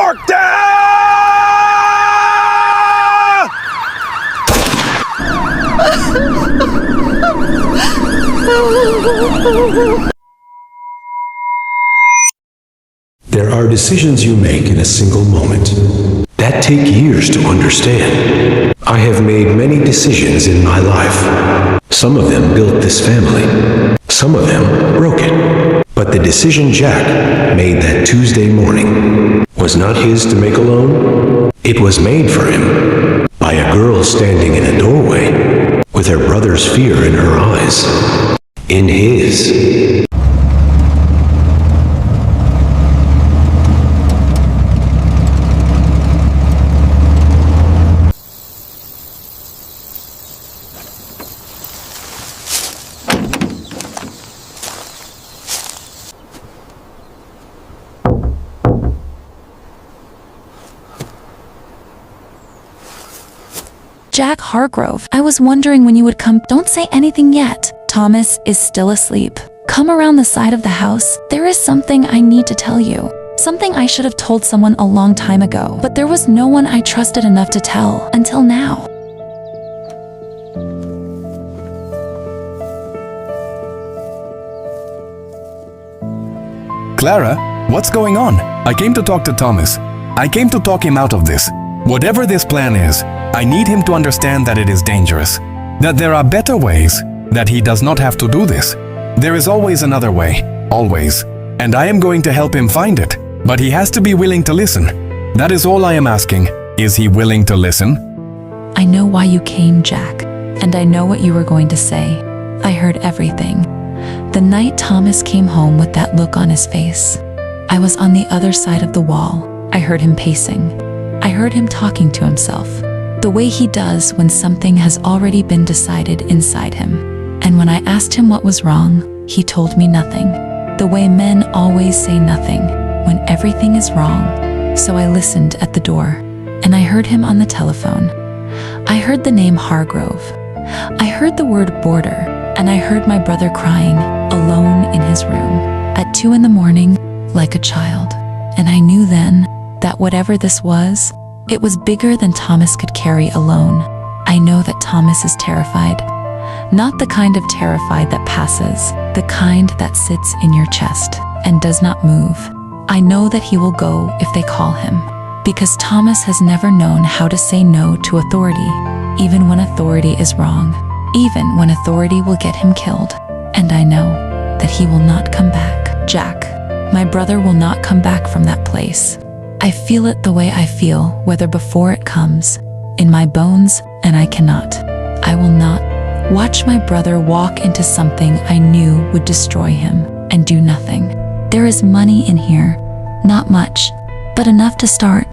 Mark down! There are decisions you make in a single moment that take years to understand. I have made many decisions in my life. Some of them built this family. Some of them broke it. But the decision Jack made that Tuesday morning was not his to make alone. It was made for him by a girl standing in a doorway with her brother's fear in her eyes. In his. Jack Hargrove, I was wondering when you would come. Don't say anything yet. Thomas is still asleep. Come around the side of the house. There is something I need to tell you. Something I should have told someone a long time ago, but there was no one I trusted enough to tell until now. Clara, what's going on? I came to talk to Thomas. I came to talk him out of this. Whatever this plan is, I need him to understand that it is dangerous, that there are better ways, that he does not have to do this. There is always another way, always, and I am going to help him find it, but he has to be willing to listen. That is all I am asking. Is he willing to listen? I know why you came, Jack, and I know what you were going to say. I heard everything. The night Thomas came home with that look on his face, I was on the other side of the wall. I heard him pacing. I heard him talking to himself, the way he does when something has already been decided inside him. And when I asked him what was wrong, he told me nothing, the way men always say nothing when everything is wrong. So I listened at the door, and I heard him on the telephone. I heard the name Hargrove. I heard the word border, and I heard my brother crying, alone in his room, at 2 a.m, like a child. And I knew then that whatever this was, it was bigger than Thomas could carry alone. I know that Thomas is terrified. Not the kind of terrified that passes, the kind that sits in your chest and does not move. I know that he will go if they call him, because Thomas has never known how to say no to authority, even when authority is wrong, even when authority will get him killed. And I know that he will not come back. Jack, my brother will not come back from that place. I feel it the way I feel, whether before it comes, in my bones, and I cannot. I will not watch my brother walk into something I knew would destroy him and do nothing. There is money in here, not much, but enough to start.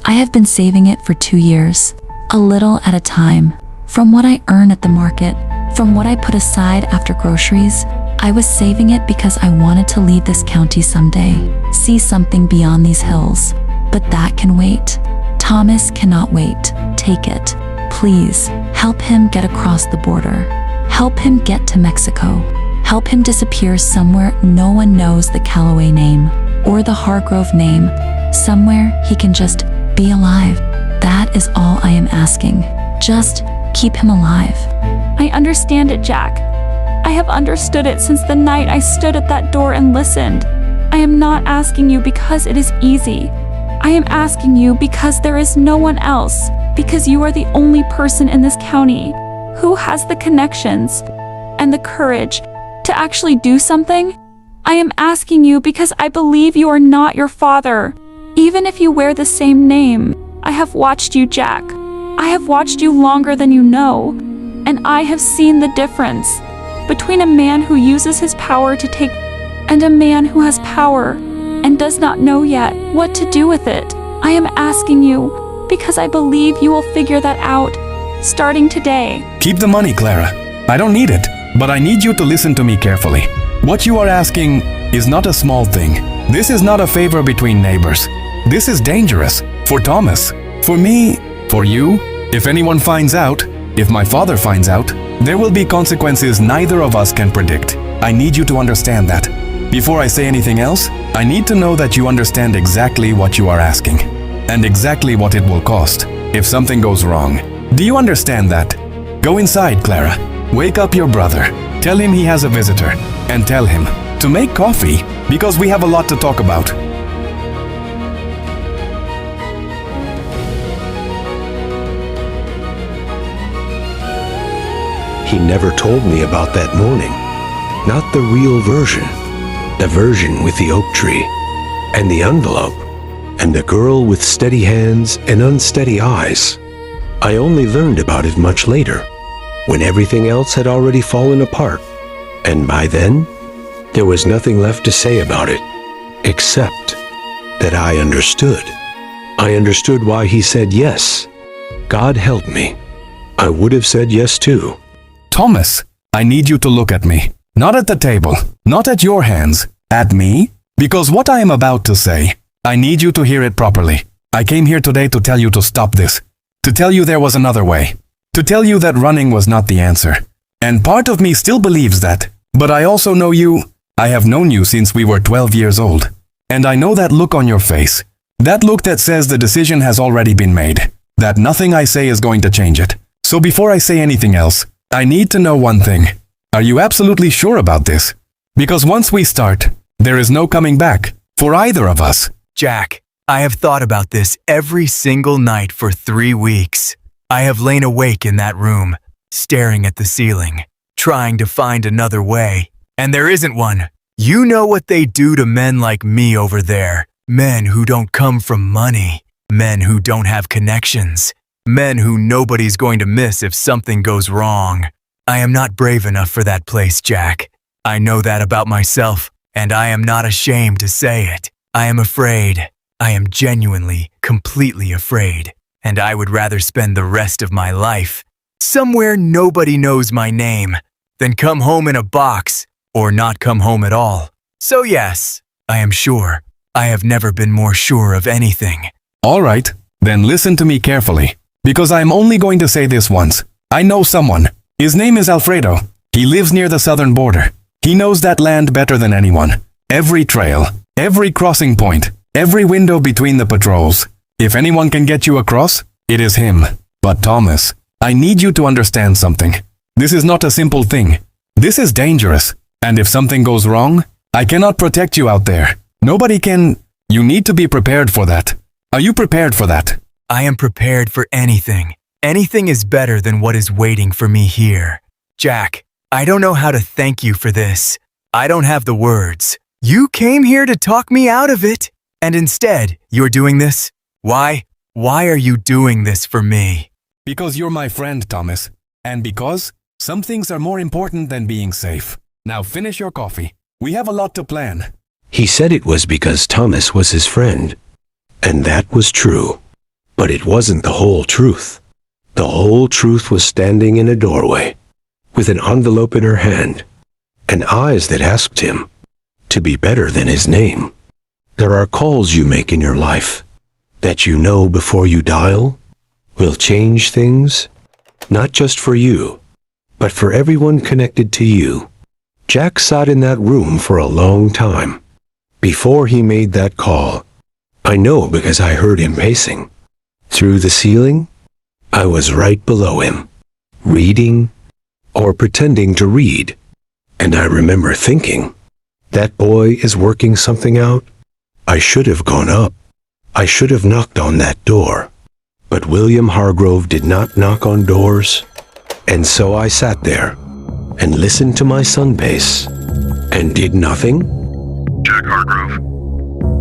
I have been saving it for 2 years, a little at a time, from what I earn at the market, from what I put aside after groceries. I was saving it because I wanted to leave this county someday, see something beyond these hills. But that can wait. Thomas cannot wait. Take it. Please, help him get across the border. Help him get to Mexico. Help him disappear somewhere no one knows the Calloway name or the Hargrove name. Somewhere he can just be alive. That is all I am asking. Just keep him alive. I understand it, Jack. I have understood it since the night I stood at that door and listened. I am not asking you because it is easy. I am asking you because there is no one else, because you are the only person in this county who has the connections and the courage to actually do something. I am asking you because I believe you are not your father, even if you wear the same name. I have watched you, Jack. I have watched you longer than you know, and I have seen the difference between a man who uses his power to take and a man who has power and does not know yet what to do with it. I am asking you because I believe you will figure that out starting today. Keep the money, Clara. I don't need it, but I need you to listen to me carefully. What you are asking is not a small thing. This is not a favor between neighbors. This is dangerous for Thomas, for me, for you. If anyone finds out, if my father finds out, there will be consequences neither of us can predict. I need you to understand that. Before I say anything else, I need to know that you understand exactly what you are asking. and exactly what it will cost if something goes wrong. Do you understand that? Go inside, Clara. Wake up your brother. Tell him he has a visitor, and tell him to make coffee because we have a lot to talk about. He never told me about that morning. Not the real version. The version with the oak tree, and the envelope, and the girl with steady hands and unsteady eyes. I only learned about it much later, when everything else had already fallen apart. And by then, there was nothing left to say about it, except that I understood. I understood why he said yes. God help me. I would have said yes too. Thomas, I need you to look at me. Not at the table, not at your hands, at me. Because what I am about to say, I need you to hear it properly. I came here today to tell you to stop this. To tell you there was another way. To tell you that running was not the answer. And part of me still believes that. But I also know you. I have known you since we were 12 years old. And I know that look on your face. That look that says the decision has already been made. That nothing I say is going to change it. So before I say anything else, I need to know one thing. Are you absolutely sure about this? Because once we start, there is no coming back for either of us. Jack, I have thought about this every single night for 3 weeks. I have lain awake in that room, staring at the ceiling, trying to find another way. And there isn't one. You know what they do to men like me over there. Men who don't come from money. Men who don't have connections. Men who nobody's going to miss if something goes wrong. I am not brave enough for that place, Jack. I know that about myself, and I am not ashamed to say it. I am afraid. I am genuinely, completely afraid. And I would rather spend the rest of my life somewhere nobody knows my name than come home in a box or not come home at all. So yes, I am sure. I have never been more sure of anything. All right, then listen to me carefully. Because I am only going to say this once. I know someone. His name is Alfredo. He lives near the southern border. He knows that land better than anyone. Every trail, every crossing point, every window between the patrols. If anyone can get you across, it is him. But Thomas, I need you to understand something. This is not a simple thing. This is dangerous. And if something goes wrong, I cannot protect you out there. Nobody can. You need to be prepared for that. Are you prepared for that? I am prepared for anything. Anything is better than what is waiting for me here. Jack, I don't know how to thank you for this. I don't have the words. You came here to talk me out of it, and instead, you're doing this? Why? Why are you doing this for me? Because you're my friend, Thomas. And because some things are more important than being safe. Now finish your coffee. We have a lot to plan. He said it was because Thomas was his friend. And that was true. But it wasn't the whole truth. The whole truth was standing in a doorway, with an envelope in her hand, and eyes that asked him to be better than his name. There are calls you make in your life that you know before you dial will change things, not just for you, but for everyone connected to you. Jack sat in that room for a long time before he made that call. I know because I heard him pacing. Through the ceiling, I was right below him, reading or pretending to read. And I remember thinking, that boy is working something out. I should have gone up. I should have knocked on that door. But William Hargrove did not knock on doors. And so I sat there and listened to my son pace and did nothing. Jack Hargrove,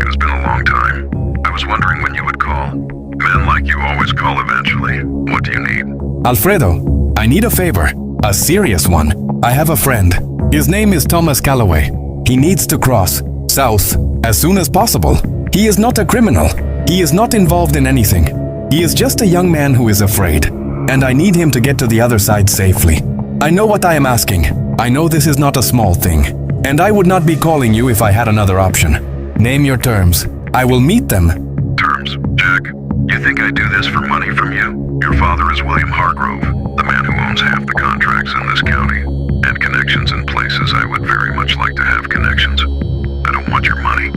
it has been a long time. I was wondering when you would call. Men like you always call eventually. What do you need? Alfredo, I need a favor. A serious one. I have a friend. His name is Thomas Calloway. He needs to cross south as soon as possible. He is not a criminal. He is not involved in anything. He is just a young man who is afraid. And I need him to get to the other side safely. I know what I am asking. I know this is not a small thing. And I would not be calling you if I had another option. Name your terms. I will meet them. Terms, Jack. You think I do this for money from you? Your father is William Hargrove, the man who owns half the contracts in this county, and connections in places I would very much like to have connections. I don't want your money.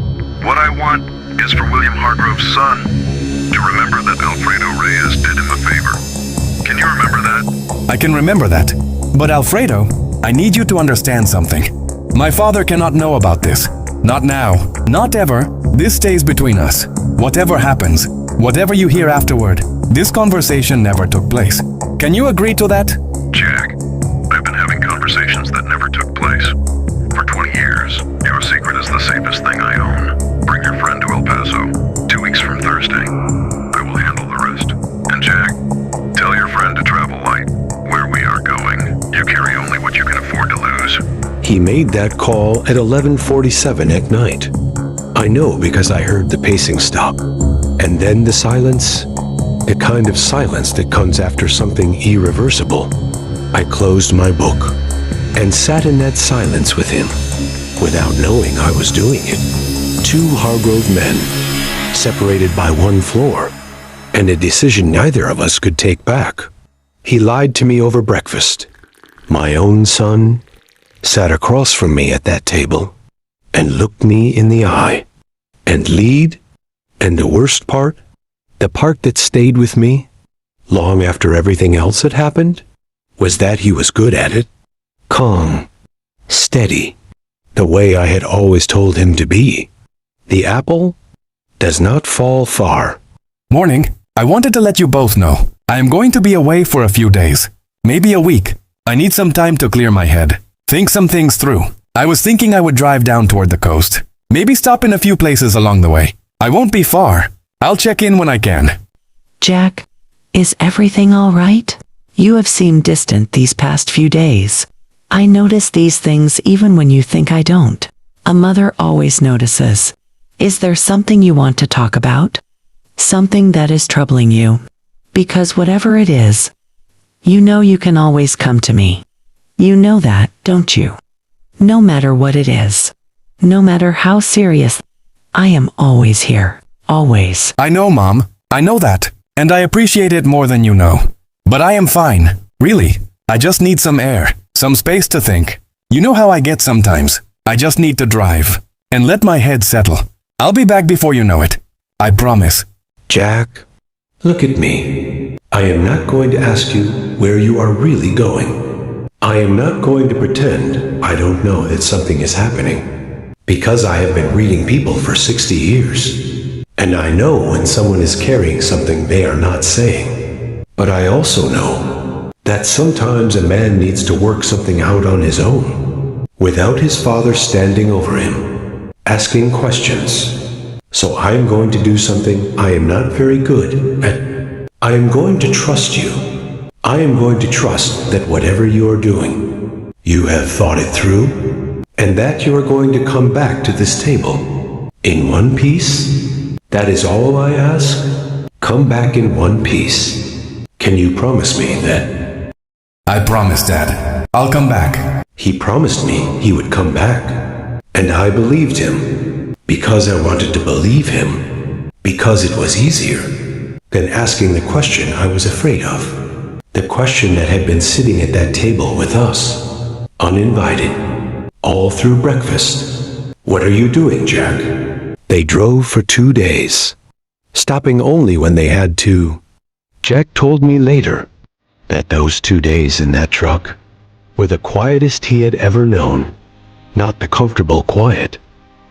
What I want is for William Hargrove's son to remember that Alfredo Reyes did him a favor? Can you remember that? I can remember that. But Alfredo, I need you to understand something. My father cannot know about this. Not now. Not ever. This stays between us. Whatever happens, whatever you hear afterward, this conversation never took place. Can you agree to that? Jack, I've been having conversations that never took place. For 20 years, your secret is the safest thing I own. Bring your friend to El Paso, 2 weeks from Thursday. I will handle the rest. And Jack, tell your friend to travel light. Where we are going, you carry only what you can afford to lose. He made that call at 11:47 at night. I know because I heard the pacing stop. And then the silence, the kind of silence that comes after something irreversible. I closed my book and sat in that silence with him, without knowing I was doing it. 2 Hargrove men, separated by 1 floor, and a decision neither of us could take back. He lied to me over breakfast. My own son sat across from me at that table and looked me in the eye. And lead, and the worst part, the part that stayed with me, long after everything else had happened, was that he was good at it. Calm, steady, the way I had always told him to be. The apple does not fall far. Morning. I wanted to let you both know. I am going to be away for a few days. Maybe a week. I need some time to clear my head. Think some things through. I was thinking I would drive down toward the coast. Maybe stop in a few places along the way. I won't be far. I'll check in when I can. Jack, is everything all right? You have seemed distant these past few days. I notice these things even when you think I don't. A mother always notices. Is there something you want to talk about? Something that is troubling you? Because whatever it is, you know you can always come to me. You know that, don't you? No matter what it is. No matter how serious, I am always here. Always. I know, Mom. I know that. And I appreciate it more than you know. But I am fine. Really. I just need some air. Some space to think. You know how I get sometimes. I just need to drive. And let my head settle. I'll be back before you know it. I promise. Jack, look at me. I am not going to ask you where you are really going. I am not going to pretend I don't know that something is happening. Because I have been reading people for 60 years. And I know when someone is carrying something they are not saying. But I also know that sometimes a man needs to work something out on his own, without his father standing over him, asking questions. So I am going to do something I am not very good at. I am going to trust you. I am going to trust that whatever you are doing, you have thought it through, and that you are going to come back to this table in one piece. That is all I ask. Come back in one piece. Can you promise me that? I promise, Dad. I'll come back. He promised me he would come back, and I believed him. Because I wanted to believe him, because it was easier than asking the question I was afraid of, the question that had been sitting at that table with us, uninvited, all through breakfast. What are you doing, Jack? They drove for 2 days, stopping only when they had to. Jack told me later that those 2 days in that truck were the quietest he had ever known. Not the comfortable quiet.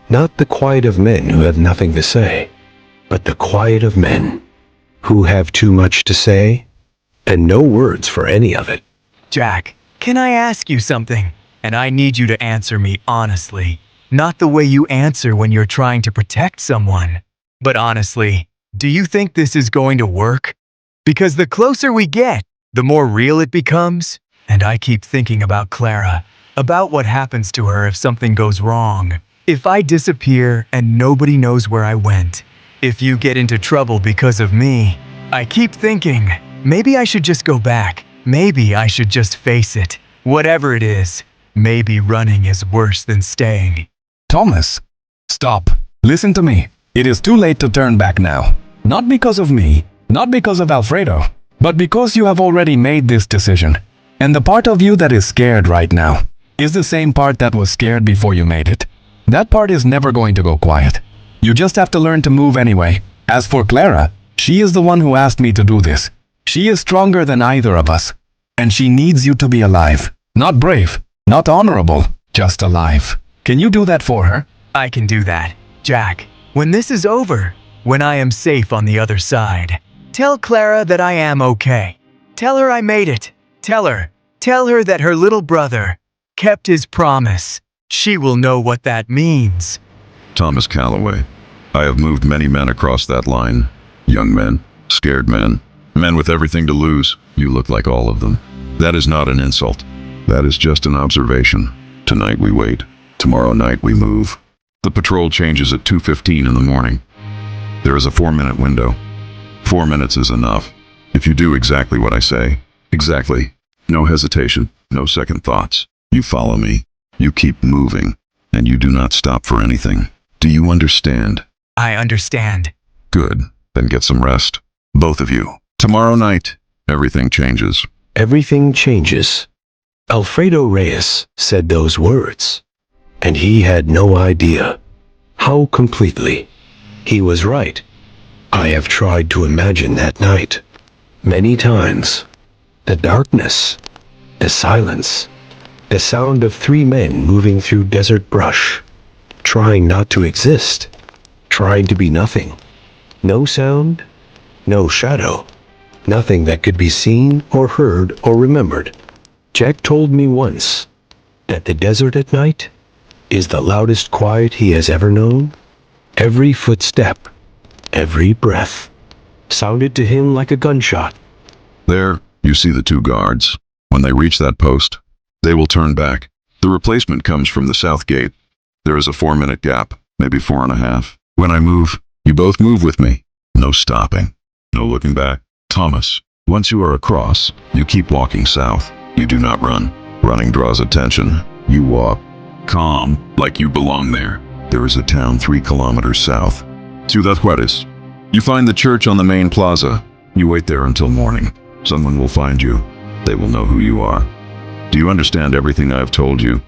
Not the quiet of men who have nothing to say, but the quiet of men who have too much to say and no words for any of it. Jack, can I ask you something? And I need you to answer me honestly. Not the way you answer when you're trying to protect someone. But honestly, do you think this is going to work? Because the closer we get, the more real it becomes. And I keep thinking about Clara, about what happens to her if something goes wrong. If I disappear and nobody knows where I went, if you get into trouble because of me, I keep thinking, maybe I should just go back. Maybe I should just face it. Whatever it is, maybe running is worse than staying. Thomas, stop. Listen to me. It is too late to turn back now. Not because of me, not because of Alfredo, but because you have already made this decision. And the part of you that is scared right now is the same part that was scared before you made it. That part is never going to go quiet. You just have to learn to move anyway. As for Clara, She is the one who asked me to do this. She is stronger than either of us. And she needs you to be alive. Not brave, not honorable, just alive. Can you do that for her? I can do that. Jack, when this is over, when I am safe on the other side, tell Clara that I am okay. Tell her I made it. Tell her that her little brother kept his promise. She will know what that means. Thomas Calloway, I have moved many men across that line. Young men, scared men, men with everything to lose. You look like all of them. That is not an insult. That is just an observation. Tonight we wait. Tomorrow night we move. The patrol changes at 2:15 in the morning. There is a 4-minute window. 4 minutes is enough. If you do exactly what I say, exactly, no hesitation, no second thoughts, you follow me, you keep moving, and you do not stop for anything. Do you understand? I understand. Good. Then get some rest. Both of you. Tomorrow night, everything changes. Everything changes. Alfredo Reyes said those words, and he had no idea how completely he was right. I have tried to imagine that night many times. The darkness, the silence, the sound of 3 men moving through desert brush, trying not to exist, trying to be nothing. No sound, no shadow, nothing that could be seen or heard or remembered. Jack told me once that the desert at night is the loudest quiet he has ever known. Every footstep, every breath, sounded to him like a gunshot. There, you see the 2 guards. When they reach that post, they will turn back. The replacement comes from the south gate. There is a 4-minute gap, maybe 4.5. When I move, you both move with me. No stopping, no looking back. Thomas, once you are across, you keep walking south. You do not run. Running draws attention. You walk, calm, like you belong there. There is a town 3 kilometers south. Ciudad Juarez. You find the church on the main plaza. You wait there until morning. Someone will find you. They will know who you are. Do you understand everything I have told you?